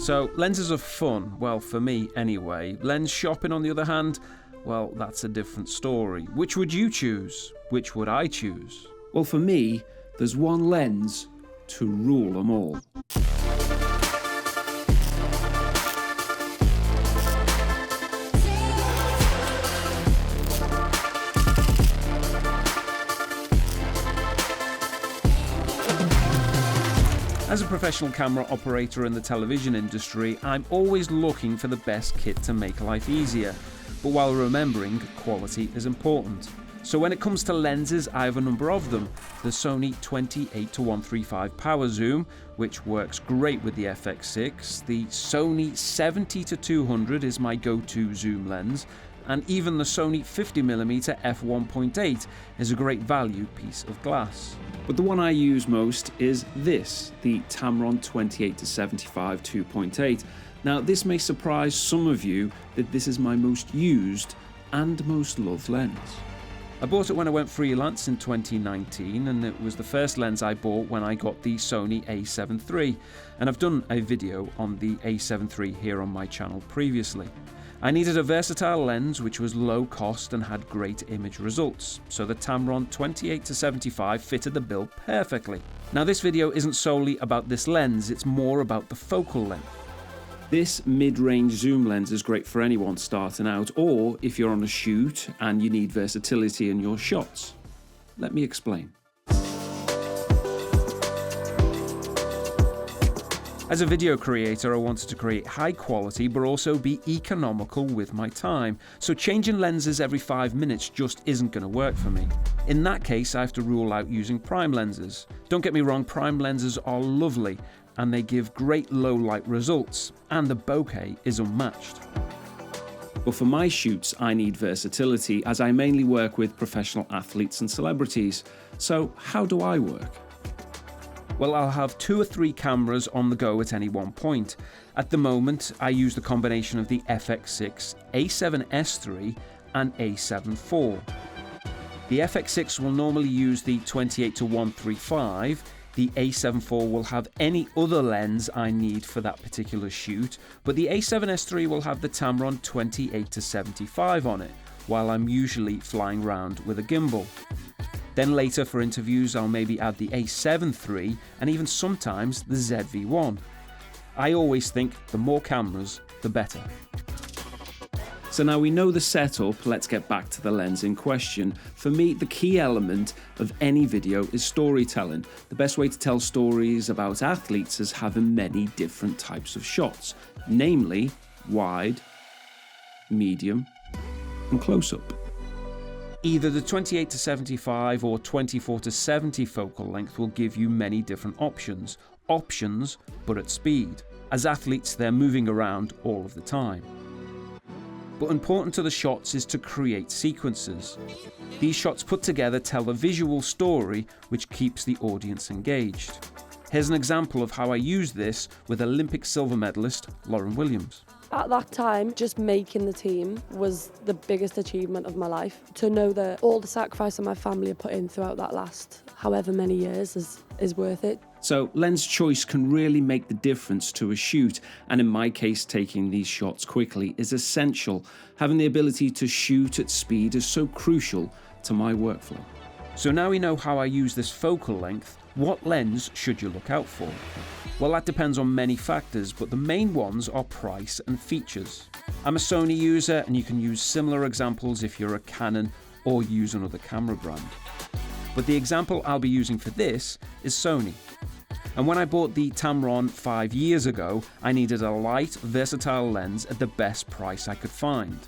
So lenses are fun, well for me anyway. Lens shopping on the other hand, well that's a different story. Which would you choose? Which would I choose? Well, for me, there's one lens to rule them all. As a professional camera operator in the television industry, I'm always looking for the best kit to make life easier, but while remembering quality is important. So when it comes to lenses, I have a number of them. The Sony 28-135 power zoom, which works great with the FX6. The Sony 70-200 is my go-to zoom lens. And even the Sony 50mm f1.8 is a great value piece of glass. But the one I use most is this, the Tamron 28-75 2.8. Now this may surprise some of you that this is my most used and most loved lens. I bought it when I went freelance in 2019, and it was the first lens I bought when I got the Sony a7 III, and I've done a video on the a7 III here on my channel previously. I needed a versatile lens which was low cost and had great image results, so the Tamron 28-75 fitted the bill perfectly. Now this video isn't solely about this lens, it's more about the focal length. This mid-range zoom lens is great for anyone starting out, or if you're on a shoot and you need versatility in your shots. Let me explain. As a video creator, I wanted to create high quality but also be economical with my time, so changing lenses every 5 minutes just isn't going to work for me. In that case, I have to rule out using prime lenses. Don't get me wrong, prime lenses are lovely and they give great low light results, and the bokeh is unmatched. But for my shoots, I need versatility as I mainly work with professional athletes and celebrities. So how do I work? Well, I'll have 2 or 3 cameras on the go at any one point. At the moment, I use the combination of the FX6, A7S III and A7 IV. The FX6 will normally use the 28-135, the A7 IV will have any other lens I need for that particular shoot, but the A7S III will have the Tamron 28-75 on it, while I'm usually flying around with a gimbal. Then later for interviews I'll maybe add the A7 III and even sometimes the ZV-1. I always think the more cameras, the better. So now we know the setup, let's get back to the lens in question. For me, the key element of any video is storytelling. The best way to tell stories about athletes is having many different types of shots, namely wide, medium, and close-up. Either the 28-75 or 24-70 focal length will give you many different options, but at speed. As athletes, they're moving around all of the time. But important to the shots is to create sequences. These shots put together tell a visual story which keeps the audience engaged. Here's an example of how I use this with Olympic silver medalist Lauren Williams. At that time, just making the team was the biggest achievement of my life. To know that all the sacrifice that my family have put in throughout that last however many years is worth it. So lens choice can really make the difference to a shoot, and in my case, taking these shots quickly is essential. Having the ability to shoot at speed is so crucial to my workflow. So now we know how I use this focal length. What lens should you look out for? Well, that depends on many factors, but the main ones are price and features. I'm a Sony user, and you can use similar examples if you're a Canon or use another camera brand. But the example I'll be using for this is Sony. And when I bought the Tamron 5 years ago, I needed a light, versatile lens at the best price I could find.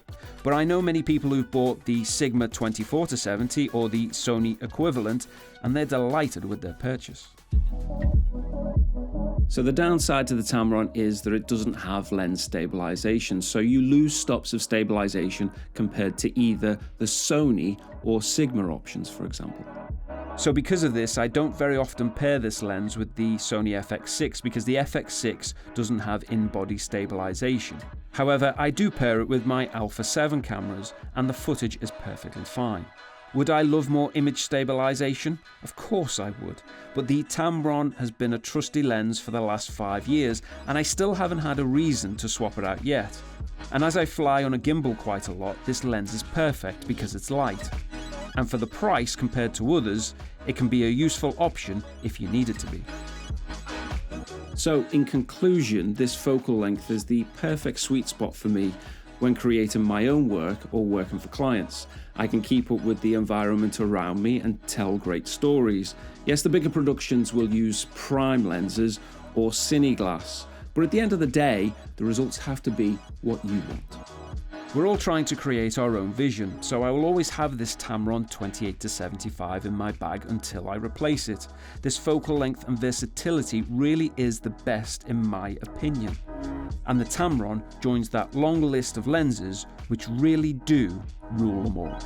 But I know many people who've bought the Sigma 24-70 or the Sony equivalent, and they're delighted with their purchase. So the downside to the Tamron is that it doesn't have lens stabilisation, so you lose stops of stabilisation compared to either the Sony or Sigma options, for example. So because of this, I don't very often pair this lens with the Sony FX6 because the FX6 doesn't have in-body stabilisation. However, I do pair it with my Alpha 7 cameras and the footage is perfectly fine. Would I love more image stabilisation? Of course I would, but the Tamron has been a trusty lens for the last 5 years and I still haven't had a reason to swap it out yet. And as I fly on a gimbal quite a lot, this lens is perfect because it's light. And for the price compared to others, it can be a useful option if you need it to be. So in conclusion, this focal length is the perfect sweet spot for me when creating my own work or working for clients. I can keep up with the environment around me and tell great stories. Yes, the bigger productions will use prime lenses or cine glass, but at the end of the day, the results have to be what you want. We're all trying to create our own vision, so I will always have this Tamron 28-75 in my bag until I replace it. This focal length and versatility really is the best in my opinion. And the Tamron joins that long list of lenses which really do rule them all.